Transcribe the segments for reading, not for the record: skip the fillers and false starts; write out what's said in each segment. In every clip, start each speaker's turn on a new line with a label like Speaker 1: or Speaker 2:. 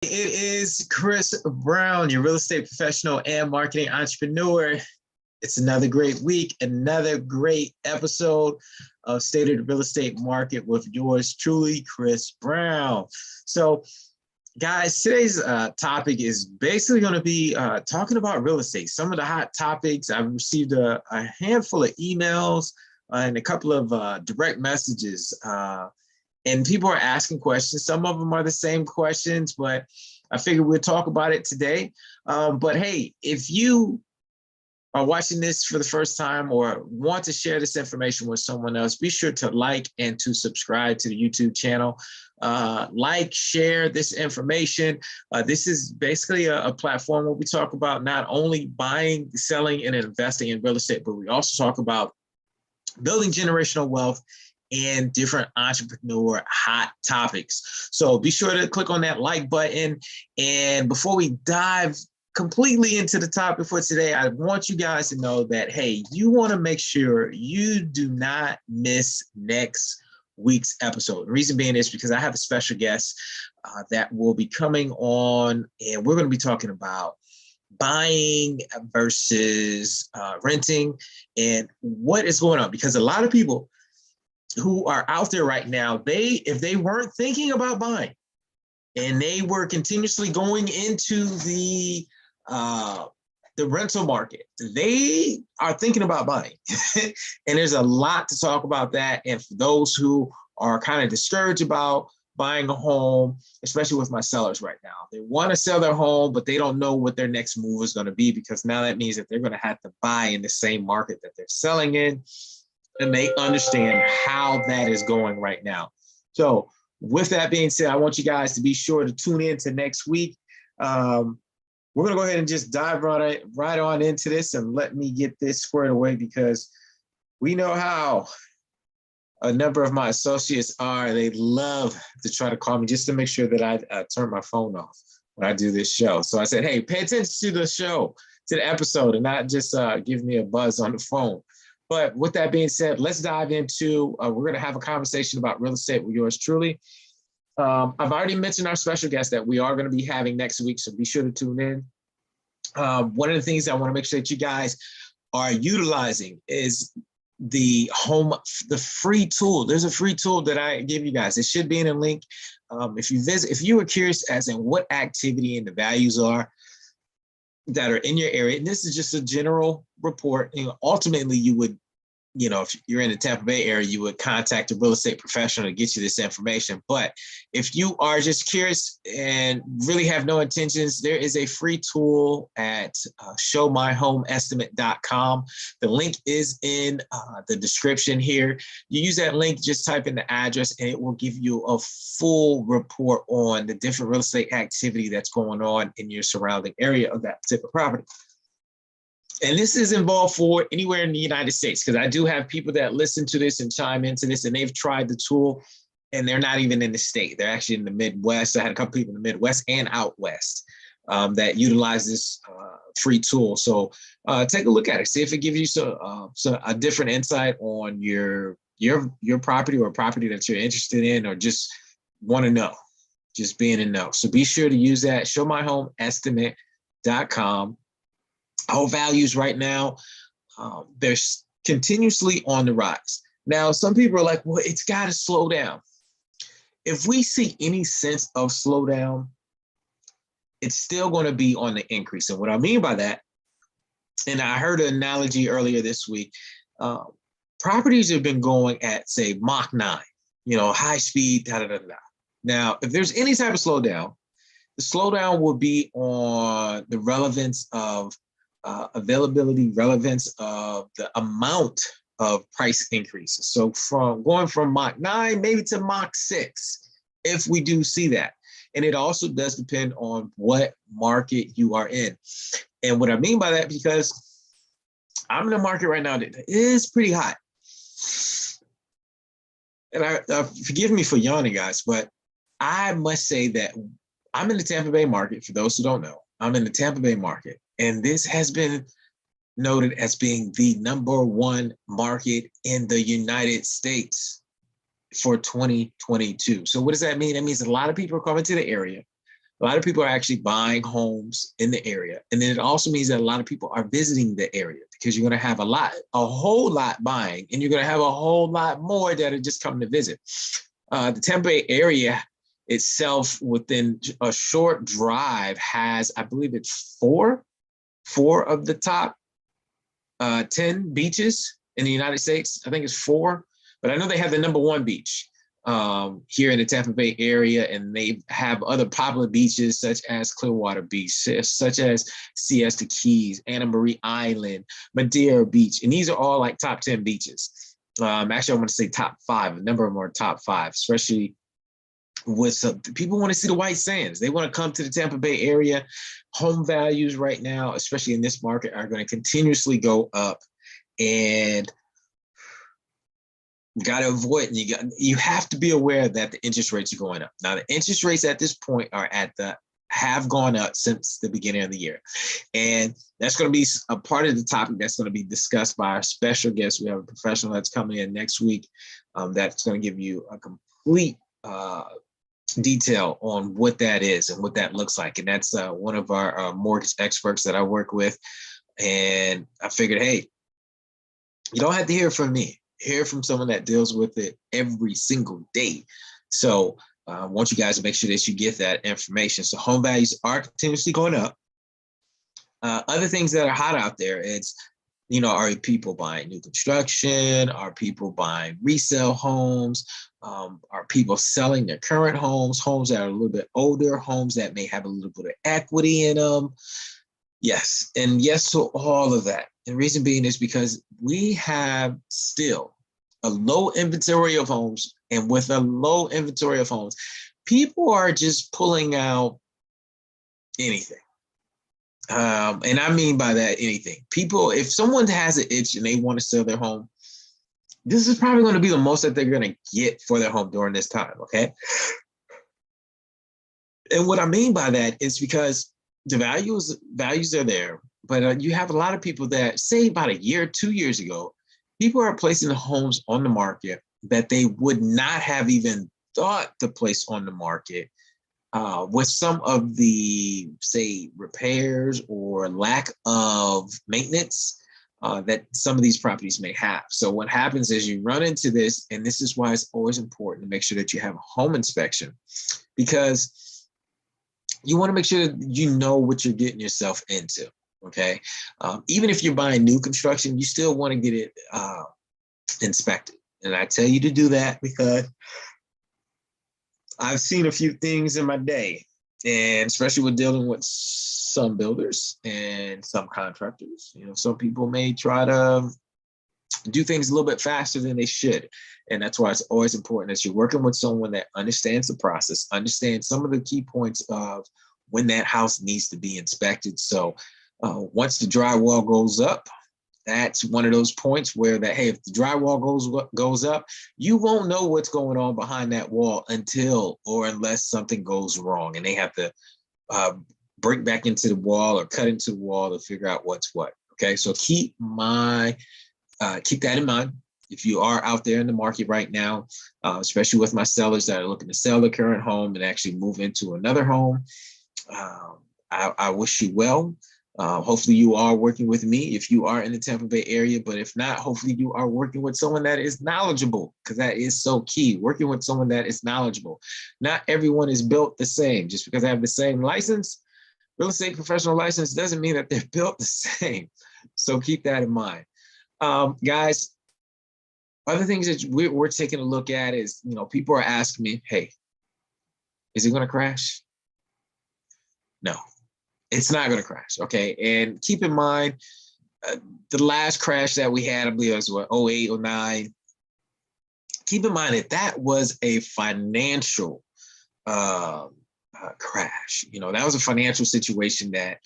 Speaker 1: It is Chris Brown, your real estate professional and marketing entrepreneur. It's another great week, another great episode of State of the Real Estate Market with yours truly, Chris Brown. So, guys, today's topic is basically going to be talking about real estate. Some of the hot topics. I've received a handful of emails and a couple of direct messages. And people are asking questions. Some of them are the same questions, but I figured we'll talk about it today. But hey, if you are watching this for the first time or want to share this information with someone else, be sure to like and to subscribe to the YouTube channel. Like, share this information. This is basically a platform where we talk about not only buying, selling, and investing in real estate, but we also talk about building generational wealth and different entrepreneur hot topics. So be sure to click on that like button. And before we dive completely into the topic for today, I want you guys to know that, hey, you want to make sure you do not miss next week's episode. The reason being is because I have a special guest that will be coming on, and we're going to be talking about buying versus renting and what is going on. Because a lot of people who are out there right now, if they weren't thinking about buying and they were continuously going into the rental market, they are thinking about buying. And there's a lot to talk about that. And for those who are kind of discouraged about buying a home, especially with my sellers right now, they want to sell their home, but they don't know what their next move is going to be, because now that means that they're going to have to buy in the same market that they're selling in. And they understand how that is going right now. So with that being said, I want you guys to be sure to tune in to next week. We're going to go ahead and just dive right on into this, and let me get this squared away, because we know how a number of my associates are. They love to try to call me just to make sure that I turn my phone off when I do this show. So I said, hey, pay attention to the show, to the episode, and not just give me a buzz on the phone. But with that being said, let's dive into, we're going to have a conversation about real estate with yours truly. I've already mentioned our special guest that we are going to be having next week, so be sure to tune in. One of the things I want to make sure that you guys are utilizing is the free tool. There's a free tool that I give you guys. It should be in a link. If you were curious as in what activity and the values are that are in your area, and this is just a general report, ultimately you would, if you're in the Tampa Bay area, you would contact a real estate professional to get you this information. But if you are just curious and really have no intentions, there is a free tool at showmyhomeestimate.com. The link is in the description here. You use that link, just type in the address, and it will give you a full report on the different real estate activity that's going on in your surrounding area of that particular property. And this is involved for anywhere in the United States, because I do have people that listen to this and chime into this, and they've tried the tool and they're not even in the state. They're actually in the Midwest. I had a couple people in the Midwest and out West that utilize this free tool. So take a look at it. See if it gives you a different insight on your property, or a property that you're interested in, or just want to know, just being in know. So be sure to use that, showmyhomeestimate.com. Our values right now, they're continuously on the rise. Now, some people are like, well, it's got to slow down. If we see any sense of slowdown, it's still going to be on the increase. And what I mean by that, and I heard an analogy earlier this week, properties have been going at, say, Mach 9, high speed, da-da-da-da. Now, if there's any type of slowdown, the slowdown will be on the relevance of availability, relevance of the amount of price increases. So from going from Mach 9 maybe to Mach 6, if we do see that. And it also does depend on what market you are in. And what I mean by that, because I'm in a market right now that is pretty hot. And forgive me for yawning, guys, but I must say that I'm in the Tampa Bay market. For those who don't know, I'm in the Tampa Bay market. And this has been noted as being the #1 market in the United States for 2022. So what does that mean? That means a lot of people are coming to the area. A lot of people are actually buying homes in the area. And then it also means that a lot of people are visiting the area because you're going to have a whole lot buying, and you're going to have a whole lot more that are just coming to visit. The Tampa Bay area itself, within a short drive, has, I believe it's four of the top 10 beaches in the United States. I think it's 4, but I know they have the #1 beach here in the Tampa Bay area, and they have other popular beaches such as Clearwater Beach, such as Siesta Keys, Anna Marie Island, Madeira Beach, and these are all like top 10 beaches. Actually, I want to say top 5. A number of them are top 5, especially with people want to see the white sands. They want to come to the Tampa Bay area. Home values right now, especially in this market, are going to continuously go up, and you got to avoid, you have to be aware that the interest rates are going up. Now, the interest rates at this point have gone up since the beginning of the year. And that's going to be a part of the topic that's going to be discussed by our special guest. We have a professional that's coming in next week that's going to give you a complete detail on what that is and what that looks like. And that's one of our mortgage experts that I work with. And I figured, hey, you don't have to hear from me. Hear from someone that deals with it every single day. So I want you guys to make sure that you get that information. So home values are continuously going up. Other things that are hot out there, it's, are people buying new construction? Are people buying resale homes? Are people selling their current homes that are a little bit older, homes that may have a little bit of equity in them? Yes, and yes to all of that. The reason being is because we have still a low inventory of homes, and with a low inventory of homes, people are just pulling out anything. And I mean by that, anything. People, if someone has an itch and they want to sell their home, this is probably going to be the most that they're going to get for their home during this time, okay? And what I mean by that is because the values are there, but you have a lot of people that, say about a year, 2 years ago, people are placing the homes on the market that they would not have even thought to place on the market with some of the, say, repairs or lack of maintenance that some of these properties may have. So what happens is you run into this, and this is why it's always important to make sure that you have a home inspection, because you want to make sure that you know what you're getting yourself into, okay? Even if you're buying new construction, you still want to get it inspected. And I tell you to do that because I've seen a few things in my day, and especially with dealing with some builders and some contractors. Some people may try to do things a little bit faster than they should. And that's why it's always important that you're working with someone that understands the process, understands some of the key points of when that house needs to be inspected. So once the drywall goes up, that's one of those points where hey, if the drywall goes up, you won't know what's going on behind that wall unless something goes wrong and they have to break back into the wall or cut into the wall to figure out what's what. Okay, so keep that in mind. If you are out there in the market right now, especially with my sellers that are looking to sell their current home and actually move into another home, I wish you well. Hopefully you are working with me if you are in the Tampa Bay area, but if not, hopefully you are working with someone that is knowledgeable, because that is so key, working with someone that is knowledgeable. Not everyone is built the same. Just because they have the same license, real estate professional license, doesn't mean that they're built the same. So keep that in mind. Guys, other things that we're taking a look at is, people are asking me, hey, is it going to crash? No. It's not going to crash, okay? And keep in mind, the last crash that we had, I believe it was, 08, 09. Keep in mind that was a financial crash. That was a financial situation that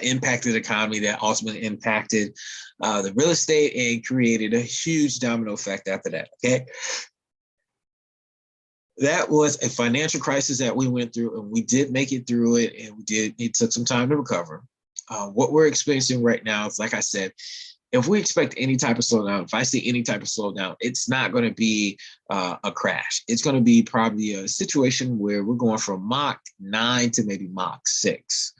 Speaker 1: impacted the economy, that ultimately impacted the real estate and created a huge domino effect after that, okay? That was a financial crisis that we went through, and we did make it through it, and it took some time to recover. What we're experiencing right now is, like I said, if we expect any type of slowdown, if I see any type of slowdown, it's not going to be a crash. It's going to be probably a situation where we're going from Mach 9 to maybe Mach 6,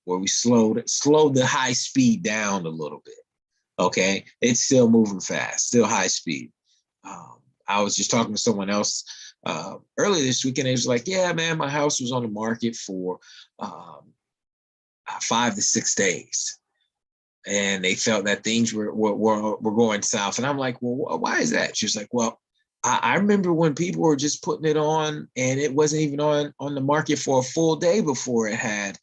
Speaker 1: where we slowed the high speed down a little bit. Okay, it's still moving fast, still high speed. I was just talking to someone else earlier this week, and they was like, "Yeah, man, my house was on the market for 5 to 6 days." And they felt that things were going south. And I'm like, well, why is that? She was like, well, I remember when people were just putting it on and it wasn't even on the market for a full day before it had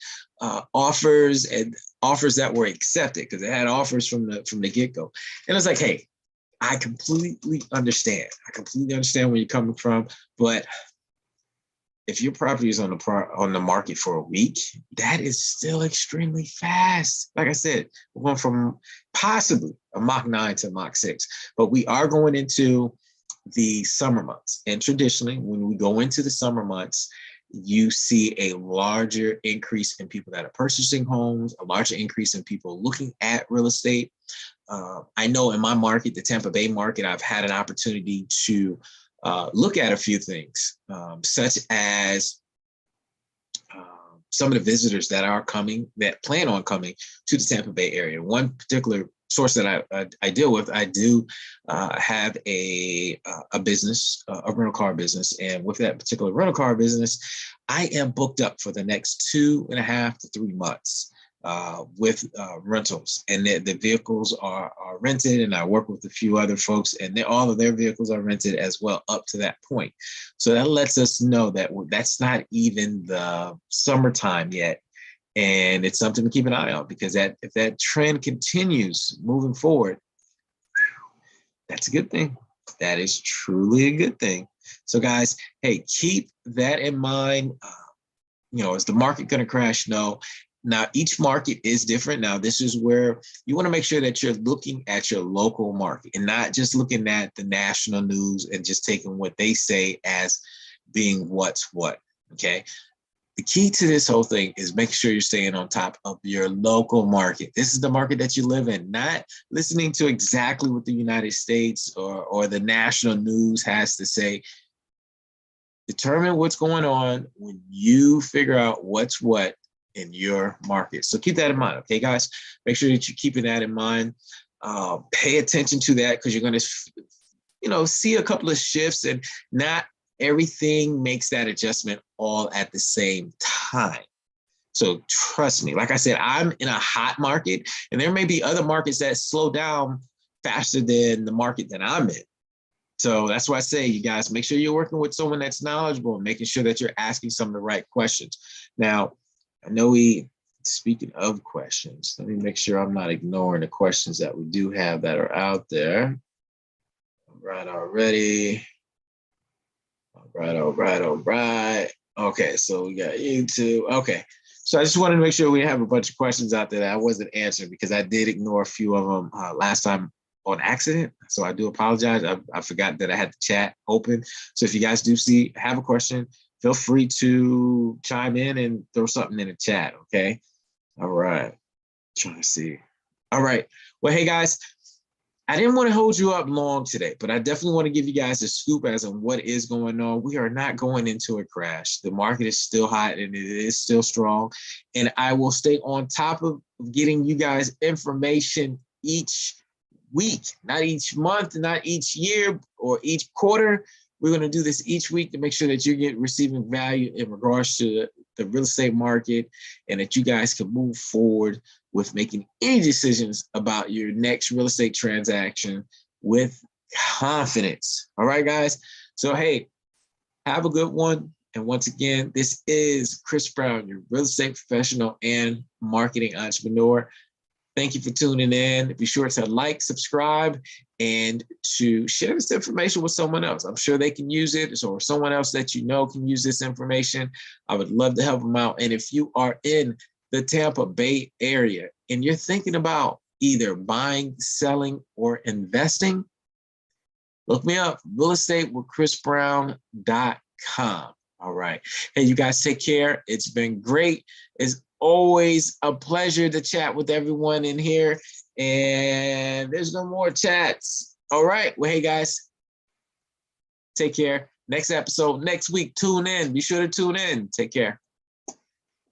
Speaker 1: offers that were accepted, because it had offers from the get-go. And I was like, hey, I completely understand. Where you're coming from, but if your property is on the market for a week, that is still extremely fast. Like I said, we're going from possibly a Mach 9 to Mach 6, but we are going into the summer months. And traditionally, when we go into the summer months, you see a larger increase in people that are purchasing homes, a larger increase in people looking at real estate. I know in my market, the Tampa Bay market, I've had an opportunity to look at a few things, such as some of the visitors that plan on coming to the Tampa Bay area. One particular source that I deal with, I do have a business, a rental car business. And with that particular rental car business, I am booked up for the next 2.5 to 3 months with rentals, and the vehicles are rented, and I work with a few other folks, and all of their vehicles are rented as well up to that point. So that lets us know that that's not even the summertime yet, and it's something to keep an eye on, because if that trend continues moving forward, that's a good thing. That is truly a good thing. So guys, hey, keep that in mind. Is the market going to crash? No. Now, each market is different. Now, this is where you want to make sure that you're looking at your local market and not just looking at the national news and just taking what they say as being what's what, okay? The key to this whole thing is making sure you're staying on top of your local market. This is the market that you live in, not listening to exactly what the United States or the national news has to say. Determine what's going on when you figure out what's what in your market. So keep that in mind, okay, guys? Make sure that you're keeping that in mind. Pay attention to that, because you're going to, see a couple of shifts, and not everything makes that adjustment all at the same time. So trust me, like I said, I'm in a hot market, and there may be other markets that slow down faster than the market that I'm in. So that's why I say, you guys, make sure you're working with someone that's knowledgeable and making sure that you're asking some of the right questions. Now, I know speaking of questions, let me make sure I'm not ignoring the questions that we do have that are out there. All right, already. All right. Okay, so we got YouTube. Okay, so I just wanted to make sure we have a bunch of questions out there that I wasn't answering, because I did ignore a few of them last time on accident. So I do apologize. I forgot that I had the chat open. So if you guys do have a question, feel free to chime in and throw something in the chat, okay? All right, trying to see. All right, well, hey guys, I didn't want to hold you up long today, but I definitely want to give you guys a scoop as on what is going on. We are not going into a crash. The market is still hot and it is still strong. And I will stay on top of getting you guys information each week, not each month, not each year or each quarter. We're going to do this each week to make sure that you're receiving value in regards to the real estate market, and that you guys can move forward with making any decisions about your next real estate transaction with confidence. All right, guys. So, hey, have a good one. And once again, this is Chris Brown, your real estate professional and marketing entrepreneur. Thank you for tuning in. Be sure to like, subscribe, and to share this information with someone else. I'm sure they can use it, or someone else that you know can use this information. I would love to help them out. And if you are in the Tampa Bay area and you're thinking about either buying, selling, or investing, look me up, realestatewithchrisbrown.com. All right. Hey, you guys take care. It's been great. It's always a pleasure to chat with everyone in here. And there's no more chats. All right. Well, hey, guys, take care. Next episode, next week, tune in. Be sure to tune in. Take care.